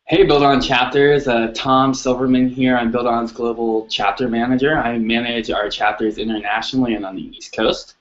Hey, buildOn chapters. Tom Silverman here. I'm buildOn's global chapter manager. I manage our chapters internationally and on the East Coast.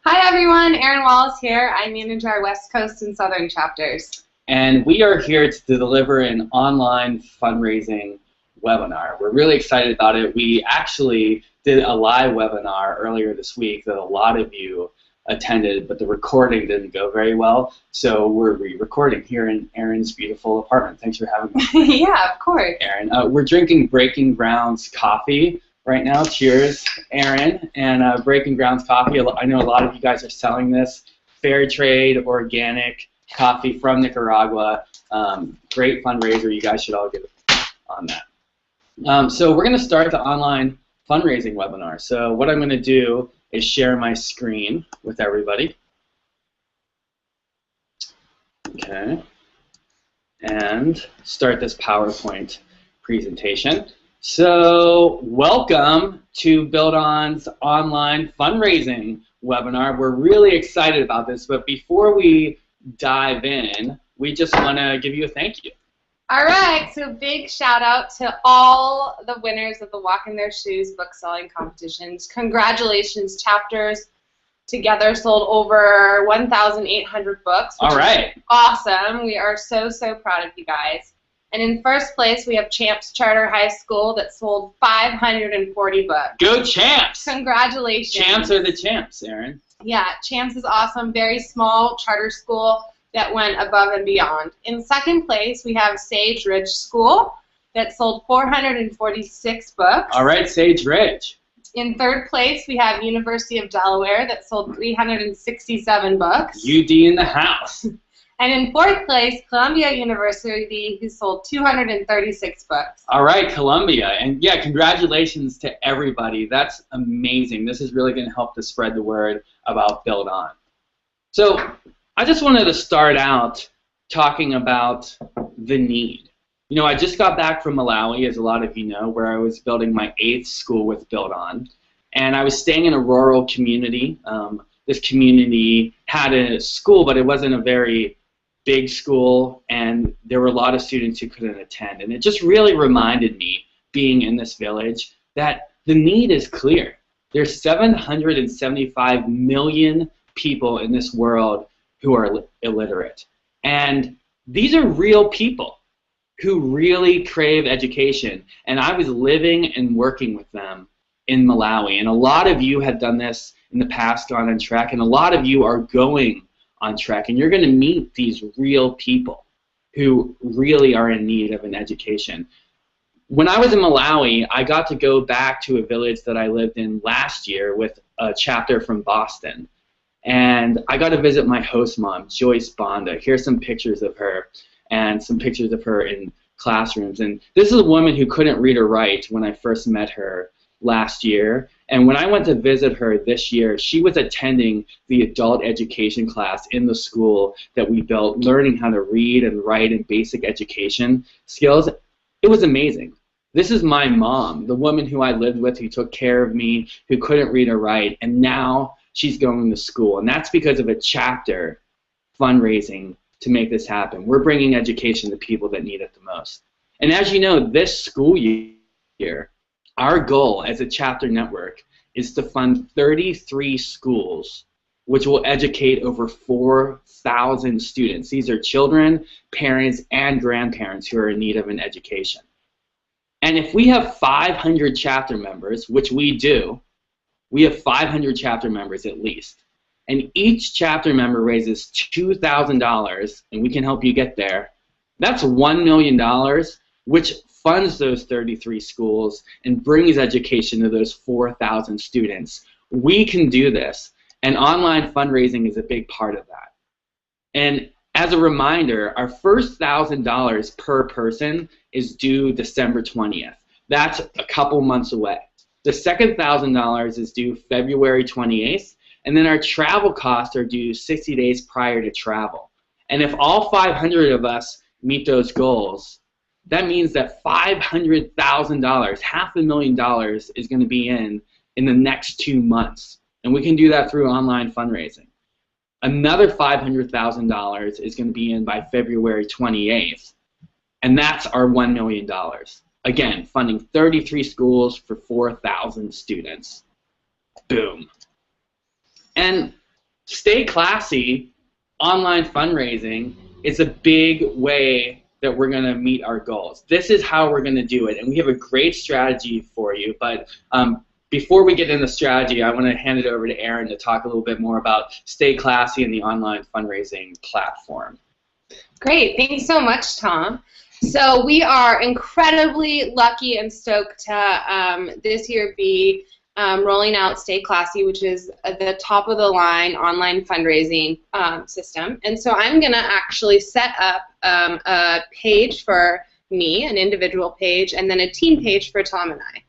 Hi everyone, Erin Wallace here. I manage our West Coast and Southern chapters. And we are here to deliver an online fundraising webinar. We're really excited about it. We actually did a live webinar earlier this week that a lot of you attended, but the recording didn't go very well, so we're re-recording here in Erin's beautiful apartment. Thanks for having me. Yeah, of course. Erin, we're drinking Breaking Grounds coffee right now. Cheers, Erin, and Breaking Grounds coffee. I know a lot of you guys are selling this. Fair trade, organic coffee from Nicaragua. Great fundraiser. You guys should all get on that. So we're going to start the online fundraising webinar. So what I'm going to do is share my screen with everybody. Okay. And start this PowerPoint presentation. So welcome to buildOn's online fundraising webinar. We're really excited about this, but before we dive in, we just want to give you a thank you. All right, so big shout out to all the winners of the Walk in Their Shoes book selling competitions. Congratulations, chapters together sold over 1,800 books. All right. Awesome. We are so, so proud of you guys. And in first place, we have Champs Charter High School that sold 540 books. Go Champs! Congratulations. Champs are the champs, Erin. Yeah, Champs is awesome. Very small charter school that went above and beyond. In second place, we have Sage Ridge School that sold 446 books. All right, Sage Ridge. In third place, we have University of Delaware that sold 367 books. UD in the house. And in fourth place, Columbia University, who sold 236 books. All right, Columbia. And yeah, congratulations to everybody. That's amazing. This is really going to help to spread the word about buildOn. So I just wanted to start out talking about the need. You know, I just got back from Malawi, as a lot of you know, where I was building my 8th school with buildOn. And I was staying in a rural community. This community had a school, but it wasn't a very big school, and there were a lot of students who couldn't attend. And it just really reminded me, being in this village, that the need is clear. There's 775 million people in this world who are illiterate. And these are real people who really crave education. And I was living and working with them in Malawi. And a lot of you have done this in the past, gone on Trek, and a lot of you are going on Trek. And you're going to meet these real people who really are in need of an education. When I was in Malawi, I got to go back to a village that I lived in last year with a chapter from Boston. And I got to visit my host mom, Joyce Bonda. Here's some pictures of her and some pictures of her in classrooms. And this is a woman who couldn't read or write when I first met her last year. And when I went to visit her this year, she was attending the adult education class in the school that we built, learning how to read and write and basic education skills. It was amazing. This is my mom, the woman who I lived with, who took care of me, who couldn't read or write, and now she's going to school. And that's because of a chapter fundraising to make this happen. We're bringing education to people that need it the most. And as you know, this school year, our goal as a chapter network is to fund 33 schools, which will educate over 4,000 students. These are children, parents, and grandparents who are in need of an education. And if we have 500 chapter members, which we do, we have 500 chapter members at least, and each chapter member raises $2,000, and we can help you get there. That's $1 million, which funds those 33 schools and brings education to those 4,000 students. We can do this, and online fundraising is a big part of that. And as a reminder, our first $1,000 per person is due December 20th. That's a couple months away. The second $1,000 is due February 28th, and then our travel costs are due 60 days prior to travel. And if all 500 of us meet those goals, that means that $500,000, $500,000 is going to be in the next 2 months. And we can do that through online fundraising. Another $500,000 is going to be in by February 28th. And that's our $1 million. Again, funding 33 schools for 4,000 students. Boom. And stay classy, online fundraising is a big way that we're going to meet our goals. This is how we're going to do it. And we have a great strategy for you. But before we get into strategy, I want to hand it over to Aaron to talk a little bit more about Stay Classy and the online fundraising platform. Great. Thanks so much, Tom. So we are incredibly lucky and stoked to this year be rolling out Stay Classy, which is the top of the line online fundraising system. And so I'm going to actually set up a page for me, an individual page, and then a team page for Tom and I.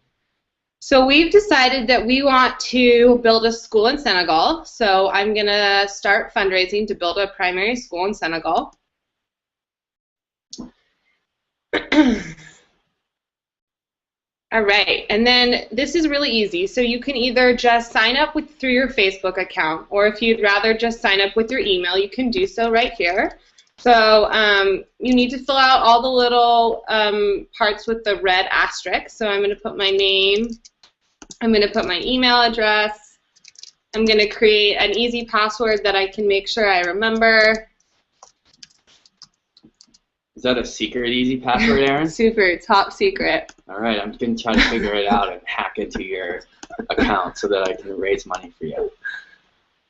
So we've decided that we want to build a school in Senegal. So I'm going to start fundraising to build a primary school in Senegal. All right, and then this is really easy. So you can either just sign up through your Facebook account, or if you'd rather just sign up with your email, you can do so right here. So you need to fill out all the little parts with the red asterisk. So I'm going to put my name, I'm going to put my email address, I'm going to create an easy password that I can make sure I remember. Is that a secret easy password, Aaron? Super, top secret. All right, I'm going to try to figure it out and hack into your account so that I can raise money for you.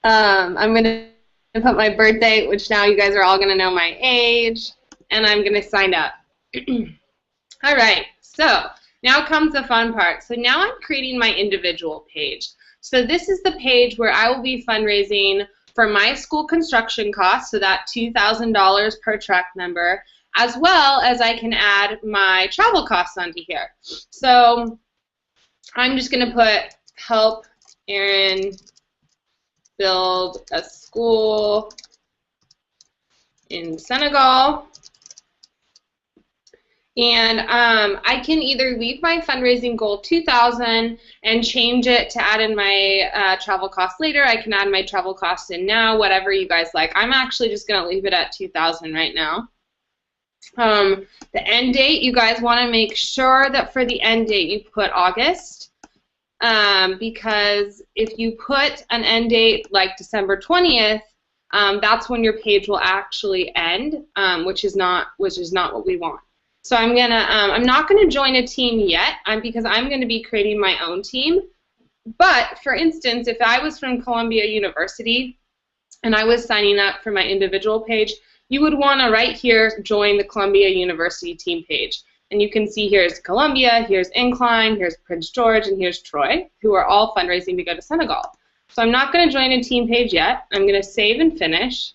I'm going to put my birth date, which now you guys are all going to know my age, and I'm going to sign up. All right, so now comes the fun part. So now I'm creating my individual page. So this is the page where I will be fundraising for my school construction costs, so that $2,000 per truck number, as well as I can add my travel costs onto here. So I'm just going to put help Aaron build a school in Senegal. And I can either leave my fundraising goal 2,000 and change it to add in my travel costs later. I can add my travel costs in now, whatever you guys like. I'm actually just going to leave it at 2,000 right now. The end date, you guys want to make sure that for the end date you put August, because if you put an end date like December 20th, that's when your page will actually end, which is not what we want. So I'm not gonna join a team yet, because I'm gonna be creating my own team. But for instance, if I was from Columbia University and I was signing up for my individual page, you would want to right here join the Columbia University team page. And you can see here's Columbia, here's Incline, here's Prince George, and here's Troy, who are all fundraising to go to Senegal. So I'm not going to join a team page yet. I'm going to save and finish.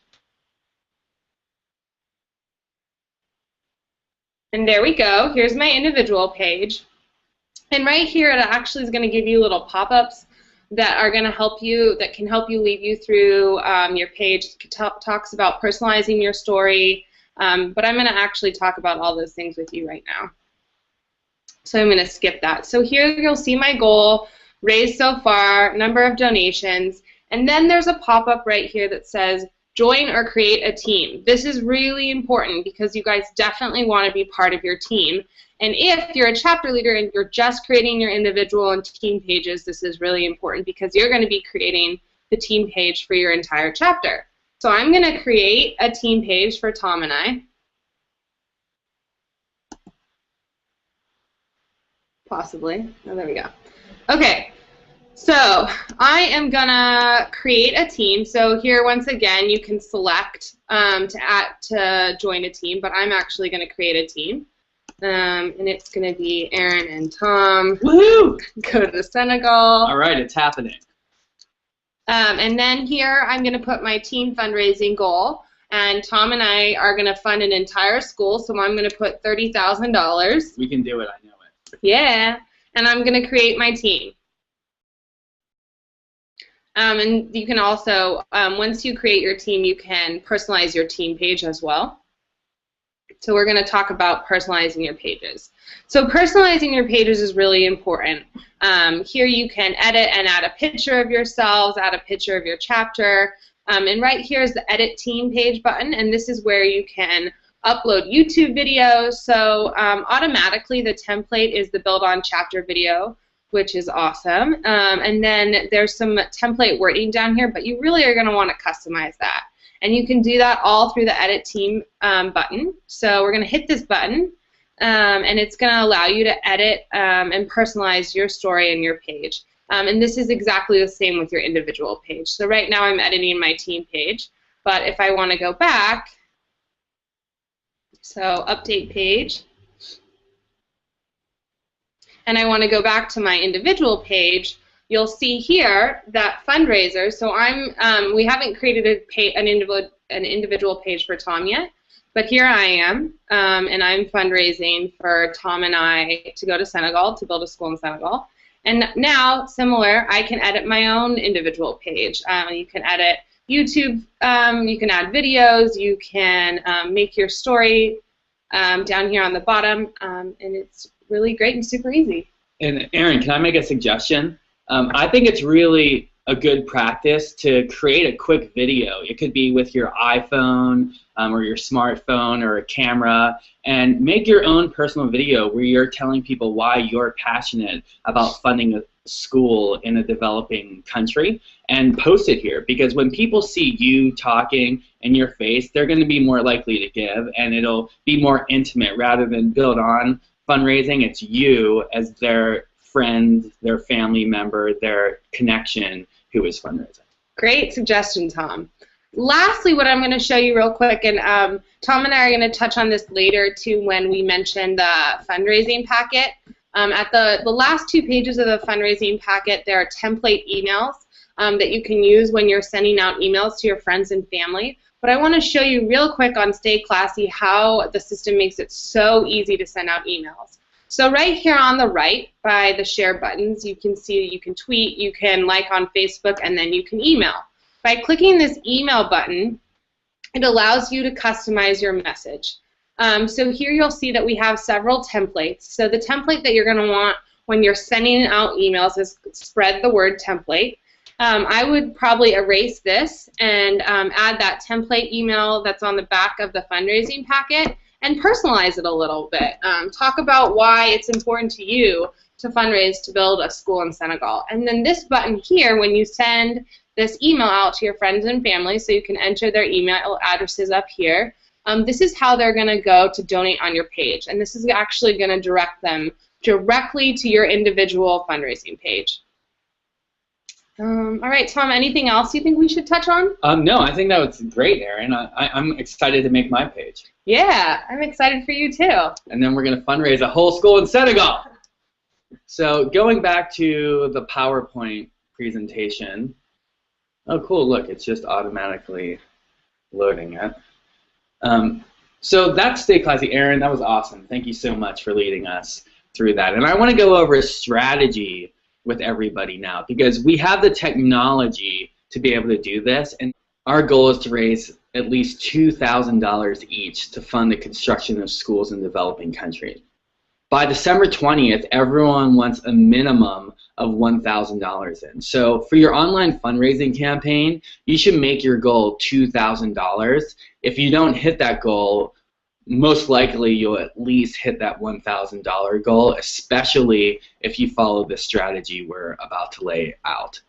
And there we go. Here's my individual page. And right here it actually is going to give you little pop-ups that are going to help you, that can help you lead you through your page. It talks about personalizing your story, but I'm going to actually talk about all those things with you right now. So I'm going to skip that. So here you'll see my goal, raised so far, number of donations, and then there's a pop-up right here that says join or create a team. This is really important because you guys definitely want to be part of your team. And if you're a chapter leader and you're just creating your individual and team pages, this is really important because you're going to be creating the team page for your entire chapter. So I'm going to create a team page for Tom and I. Possibly. Oh, there we go. Okay. So I am going to create a team. So here, once again, you can select to join a team, but I'm actually going to create a team. And it's going to be Aaron and Tom. Woohoo! Go to Senegal. All right, it's happening. And then here I'm going to put my team fundraising goal. And Tom and I are going to fund an entire school, so I'm going to put $30,000. We can do it, I know it. Yeah. And I'm going to create my team. And you can also, once you create your team, you can personalize your team page as well. So we're going to talk about personalizing your pages. So personalizing your pages is really important. Here you can edit and add a picture of yourselves, add a picture of your chapter, and right here is the Edit Team Page button, and this is where you can upload YouTube videos. So automatically the template is the buildOn chapter video, which is awesome. And then there's some template wording down here, but you really are going to want to customize that. And you can do that all through the Edit Team button. So we're going to hit this button, and it's going to allow you to edit and personalize your story and your page. And this is exactly the same with your individual page. So right now I'm editing my team page, but if I want to go back, so update page, and I want to go back to my individual page, you'll see here that fundraiser. So we haven't created an individual page for Tom yet, but here I am, and I'm fundraising for Tom and I to go to Senegal to build a school in Senegal. And now, similar, I can edit my own individual page. You can edit YouTube, you can add videos, you can make your story down here on the bottom, and it's really great and super easy. And Erin, can I make a suggestion? I think it's really a good practice to create a quick video. It could be with your iPhone or your smartphone or a camera, and make your own personal video where you're telling people why you're passionate about funding a school in a developing country, and post it here, because when people see you talking in your face, they're going to be more likely to give, and it'll be more intimate rather than buildOn fundraising. It's you as their friend, their family member, their connection who is fundraising. Great suggestion, Tom. Lastly, what I'm going to show you real quick, and Tom and I are going to touch on this later too when we mention the fundraising packet. At the last 2 pages of the fundraising packet, there are template emails that you can use when you're sending out emails to your friends and family. But I want to show you real quick on Stay Classy how the system makes it so easy to send out emails. So right here on the right by the share buttons, you can see you can tweet, you can like on Facebook, and then you can email. By clicking this email button, it allows you to customize your message. So here you'll see that we have several templates. So the template that you're going to want when you're sending out emails is spread the word template. I would probably erase this and add that template email that's on the back of the fundraising packet and personalize it a little bit. Talk about why it's important to you to fundraise to build a school in Senegal. And then this button here, when you send this email out to your friends and family, so you can enter their email addresses up here, this is how they're going to go to donate on your page. And this is actually going to direct them directly to your individual fundraising page. All right, Tom, anything else you think we should touch on? No, I think that was great, Erin. I'm excited to make my page. Yeah, I'm excited for you too. And then we're going to fundraise a whole school in Senegal. So going back to the PowerPoint presentation. Oh, cool, look, it's just automatically loading it. So that's Stay Classy. Erin, that was awesome. Thank you so much for leading us through that. And I want to go over a strategy with everybody now, because we have the technology to be able to do this, and our goal is to raise at least $2,000 each to fund the construction of schools in developing countries. By December 20th, everyone wants a minimum of $1,000 in. So for your online fundraising campaign, you should make your goal $2,000. If you don't hit that goal, most likely you'll at least hit that $1,000 goal, especially if you follow the strategy we're about to lay out.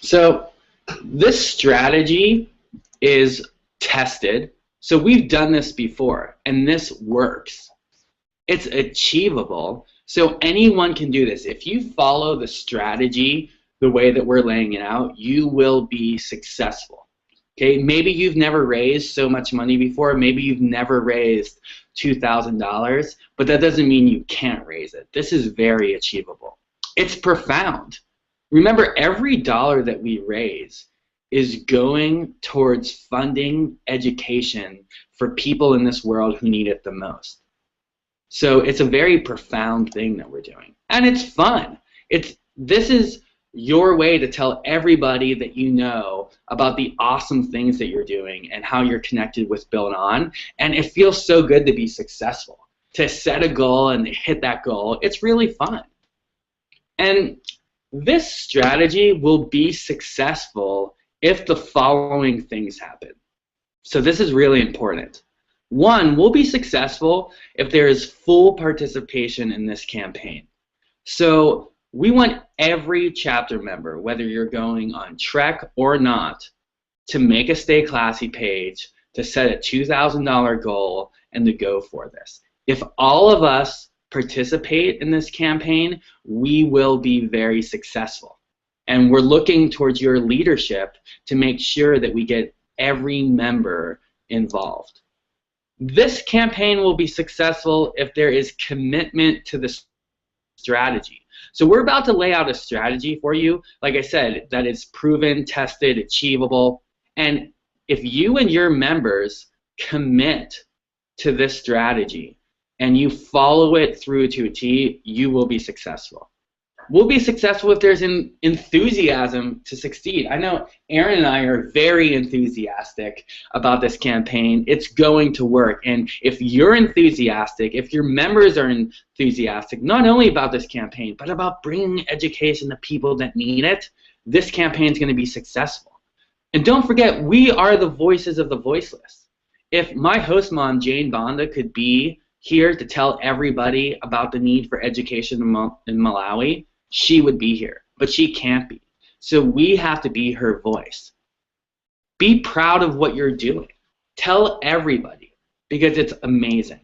So this strategy is tested. So we've done this before, and this works. It's achievable, so anyone can do this. If you follow the strategy the way that we're laying it out, you will be successful. Okay, maybe you've never raised so much money before, maybe you've never raised $2,000, but that doesn't mean you can't raise it. This is very achievable. It's profound. Remember, every dollar that we raise is going towards funding education for people in this world who need it the most. So it's a very profound thing that we're doing. And it's fun. This is your way to tell everybody that you know about the awesome things that you're doing and how you're connected with buildOn. And it feels so good to be successful, to set a goal and hit that goal. It's really fun. And this strategy will be successful if the following things happen. So this is really important. One, we'll be successful if there is full participation in this campaign. So we want every chapter member, whether you're going on Trek or not, to make a Stay Classy page, to set a $2,000 goal, and to go for this. If all of us participate in this campaign, we will be very successful. And we're looking towards your leadership to make sure that we get every member involved. This campaign will be successful if there is commitment to the strategy. So we're about to lay out a strategy for you, like I said, that is proven, tested, achievable. And if you and your members commit to this strategy and you follow it through to a T, you will be successful. We'll be successful if there's an enthusiasm to succeed. I know Aaron and I are very enthusiastic about this campaign. It's going to work. And if you're enthusiastic, if your members are enthusiastic, not only about this campaign, but about bringing education to people that need it, this campaign is going to be successful. And don't forget, we are the voices of the voiceless. If my host mom, Jane Bonda, could be here to tell everybody about the need for education in Malawi, she would be here, but she can't be. So we have to be her voice. Be proud of what you're doing. Tell everybody, because it's amazing.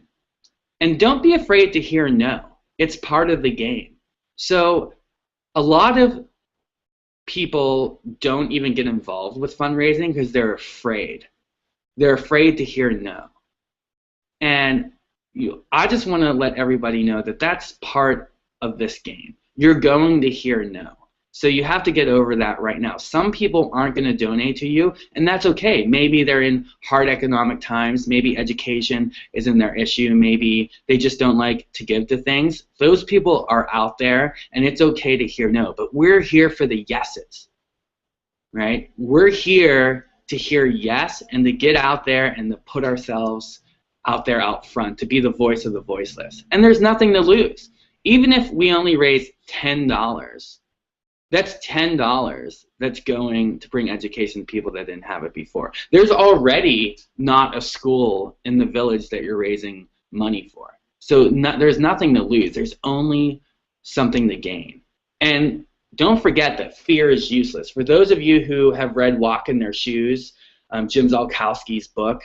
And don't be afraid to hear no. It's part of the game. So a lot of people don't even get involved with fundraising because they're afraid. They're afraid to hear no. And I just want to let everybody know that that's part of this game. You're going to hear no. So you have to get over that right now. Some people aren't going to donate to you, and that's okay. Maybe they're in hard economic times. Maybe education isn't their issue. Maybe they just don't like to give to things. Those people are out there, and it's okay to hear no. But we're here for the yeses, right? We're here to hear yes and to get out there and to put ourselves out there out front, to be the voice of the voiceless. And there's nothing to lose. Even if we only raise $10, that's $10 that's going to bring education to people that didn't have it before. There's already not a school in the village that you're raising money for. So there's nothing to lose. There's only something to gain. And don't forget that fear is useless. For those of you who have read Walk in Their Shoes, Jim Zolkowski's book,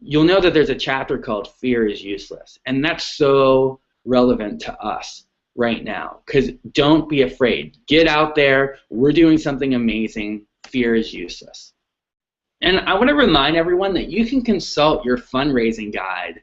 you'll know that there's a chapter called Fear is Useless. And that's so relevant to us right now, because don't be afraid. Get out there. We're doing something amazing. Fear is useless. And I want to remind everyone that you can consult your fundraising guide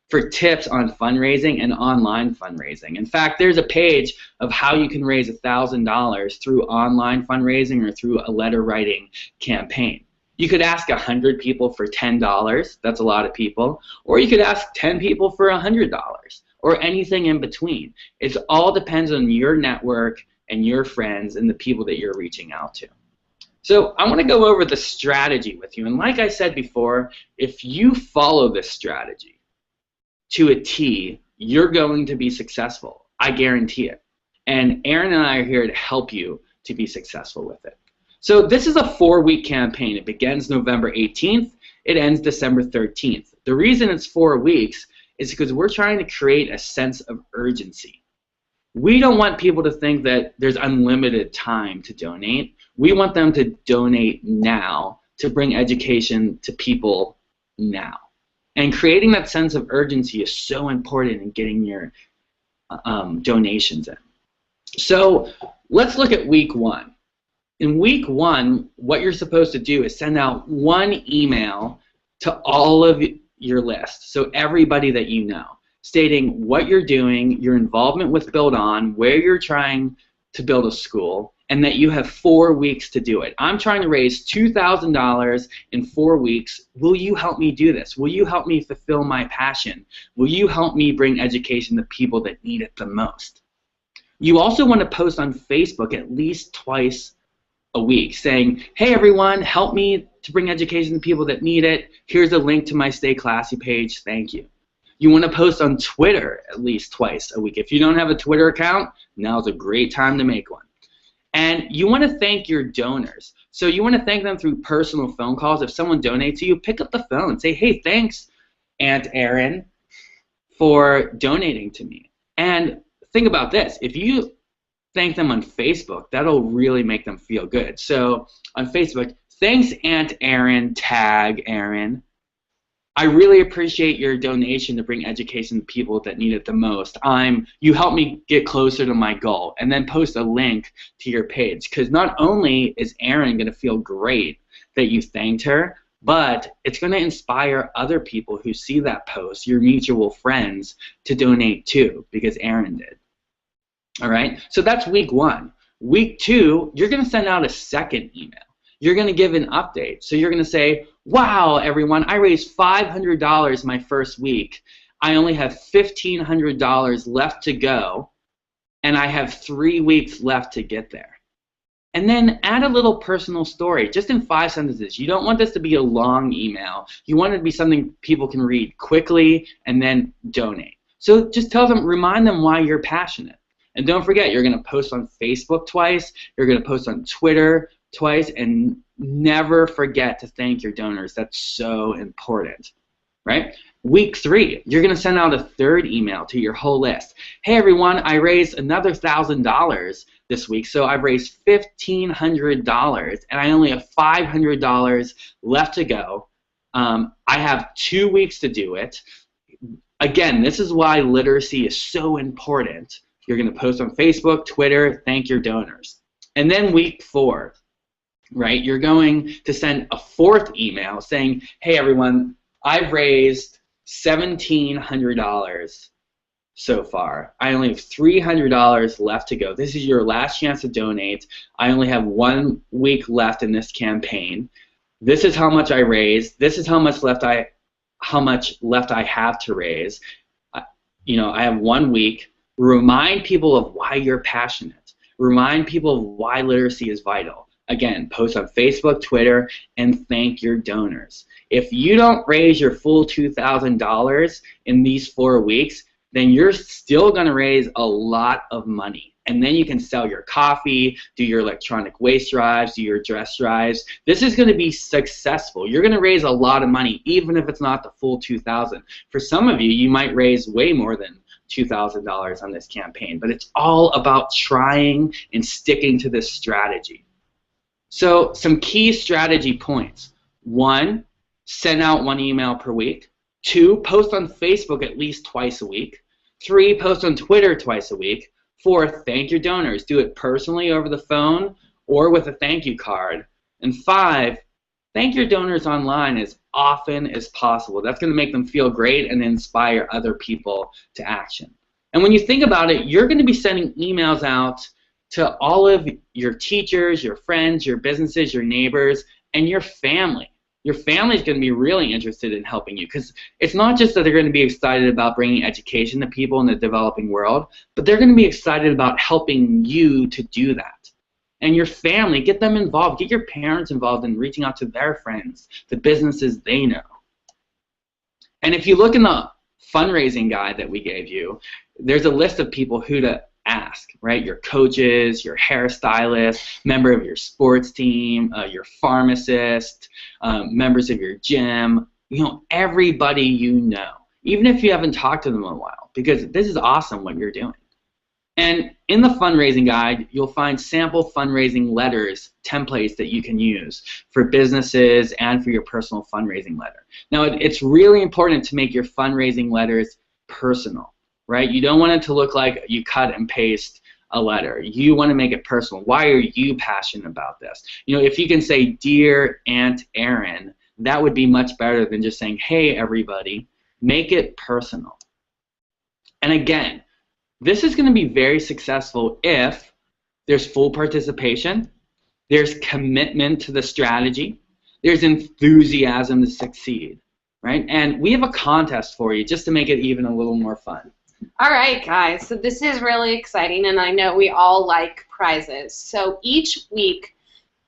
for tips on fundraising and online fundraising. In fact, there's a page of how you can raise $1,000 through online fundraising or through a letter writing campaign. You could ask 100 people for $10. That's a lot of people. Or you could ask 10 people for $100. Or anything in between. It all depends on your network and your friends and the people that you're reaching out to. So I want to go over the strategy with you. And like I said before, if you follow this strategy to a T, you're going to be successful. I guarantee it. And Aaron and I are here to help you to be successful with it. So this is a 4-week campaign. It begins November 18th. It ends December 13th. The reason it's 4 weeks is because we're trying to create a sense of urgency. We don't want people to think that there's unlimited time to donate. We want them to donate now to bring education to people now. And creating that sense of urgency is so important in getting your donations in. So let's look at week 1. In week 1, what you're supposed to do is send out one email to all of your list, so everybody that you know, stating what you're doing, your involvement with buildOn, where you're trying to build a school, and that you have 4 weeks to do it. I'm trying to raise $2,000 in 4 weeks. Will you help me do this? Will you help me fulfill my passion? Will you help me bring education to people that need it the most? You also want to post on Facebook at least twice a week saying, hey everyone, help me to bring education to people that need it. Here's a link to my Stay Classy page. Thank you. You want to post on Twitter at least twice a week. If you don't have a Twitter account, now's a great time to make one. And you want to thank your donors. So you want to thank them through personal phone calls. If someone donates to you, pick up the phone and say, hey, thanks, Aunt Erin, for donating to me. And think about this. If you thank them on Facebook, that'll really make them feel good. So on Facebook, thanks, Aunt Erin, tag Erin. I really appreciate your donation to bring education to people that need it the most. You helped me get closer to my goal. And then post a link to your page. Because not only is Erin going to feel great that you thanked her, but it's going to inspire other people who see that post, your mutual friends, to donate too, because Erin did. All right? So that's week 1. Week 2, you're going to send out a second email. You're going to give an update. So you're going to say, wow, everyone, I raised $500 my first week. I only have $1,500 left to go, and I have 3 weeks left to get there. And then add a little personal story, just in 5 sentences. You don't want this to be a long email. You want it to be something people can read quickly and then donate. So just tell them, remind them why you're passionate. And don't forget, you're going to post on Facebook twice. You're going to post on Twitter twice, and never forget to thank your donors. That's so important, right? Week 3, you're going to send out a third email to your whole list. Hey, everyone, I raised another $1,000 this week, so I've raised $1,500, and I only have $500 left to go. I have 2 weeks to do it. Again, this is why literacy is so important. You're going to post on Facebook, Twitter, thank your donors. And then week 4, right, you're going to send a 4th email saying, hey, everyone, I've raised $1,700 so far. I only have $300 left to go. This is your last chance to donate. I only have 1 week left in this campaign. This is how much I raised. This is how much left I have to raise. I have 1 week. Remind people of why you're passionate. Remind people of why literacy is vital. Again, post on Facebook, Twitter, and thank your donors. If you don't raise your full $2,000 in these 4 weeks, then you're still going to raise a lot of money. And then you can sell your coffee, do your electronic waste drives, do your dress drives. This is going to be successful. You're going to raise a lot of money, even if it's not the full $2,000. For some of you, you might raise way more than $2,000 on this campaign. But it's all about trying and sticking to this strategy. So some key strategy points. 1, send out 1 email per week. 2, post on Facebook at least twice a week. 3, post on Twitter twice a week. 4, thank your donors. Do it personally over the phone or with a thank you card. And 5, thank your donors online as often as possible. That's going to make them feel great and inspire other people to action. And when you think about it, you're going to be sending emails out to all of your teachers, your friends, your businesses, your neighbors, and your family. Your family is going to be really interested in helping you, because it's not just that they're going to be excited about bringing education to people in the developing world, but they're going to be excited about helping you to do that. And your family, get them involved. Get your parents involved in reaching out to their friends, the businesses they know. And if you look in the fundraising guide that we gave you, there's a list of people who to ask, right? Your coaches, your hairstylist, member of your sports team, your pharmacist, members of your gym, everybody you know, even if you haven't talked to them in a while, because this is awesome what you're doing. And in the fundraising guide, you'll find sample fundraising letters, templates that you can use for businesses and for your personal fundraising letter. Now, it's really important to make your fundraising letters personal, right? You don't want it to look like you cut and paste a letter. You want to make it personal. Why are you passionate about this? If you can say, Dear Aunt Erin, that would be much better than just saying, hey, everybody. Make it personal. And again, this is going to be very successful if there's full participation, there's commitment to the strategy, there's enthusiasm to succeed, right? And we have a contest for you just to make it even a little more fun. All right, guys, so this is really exciting, and I know we all like prizes. So each week,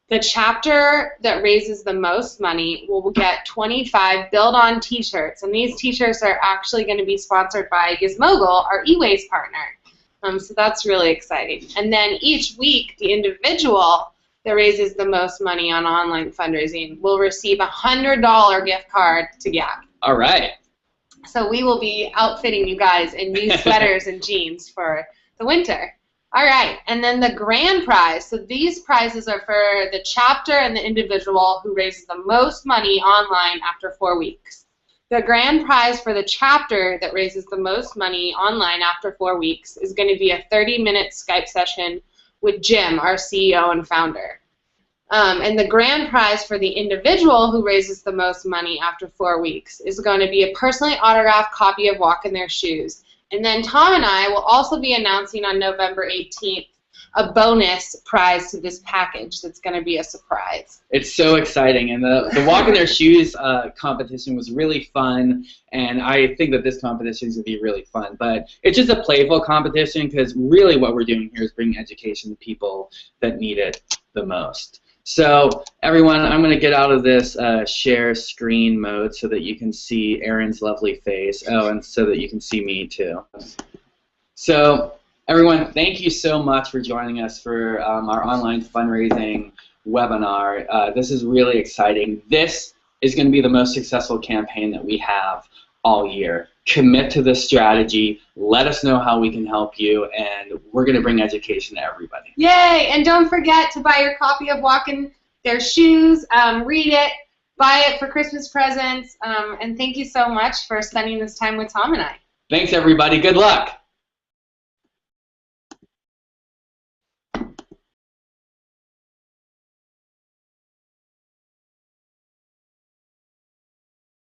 the chapter that raises the most money will get 25 buildOn t-shirts, and these t-shirts are actually going to be sponsored by Gizmogul, our e-waste partner. So that's really exciting. And then each week, the individual that raises the most money on online fundraising will receive a $100 gift card to Gap. All right. So we will be outfitting you guys in new sweaters and jeans for the winter. All right, and then the grand prize. So these prizes are for the chapter and the individual who raises the most money online after 4 weeks. The grand prize for the chapter that raises the most money online after 4 weeks is going to be a 30-minute Skype session with Jim, our CEO and founder. And the grand prize for the individual who raises the most money after 4 weeks is going to be a personally autographed copy of Walk in Their Shoes. And then Tom and I will also be announcing on November 18th a bonus prize to this package that's going to be a surprise. It's so exciting, and the Walk in Their Shoes competition was really fun, and I think that this competition is going to be really fun. But it's just a playful competition because really what we're doing here is bringing education to people that need it the most. So everyone, I'm going to get out of this share screen mode so that you can see Erin's lovely face. Oh, and so that you can see me too. So everyone, thank you so much for joining us for our online fundraising webinar. This is really exciting. This is going to be the most successful campaign that we have all year. Commit to this strategy. Let us know how we can help you, and we're going to bring education to everybody. Yay! And don't forget to buy your copy of Walk in Their Shoes. Read it. Buy it for Christmas presents. And thank you so much for spending this time with Tom and I. Thanks, everybody. Good luck.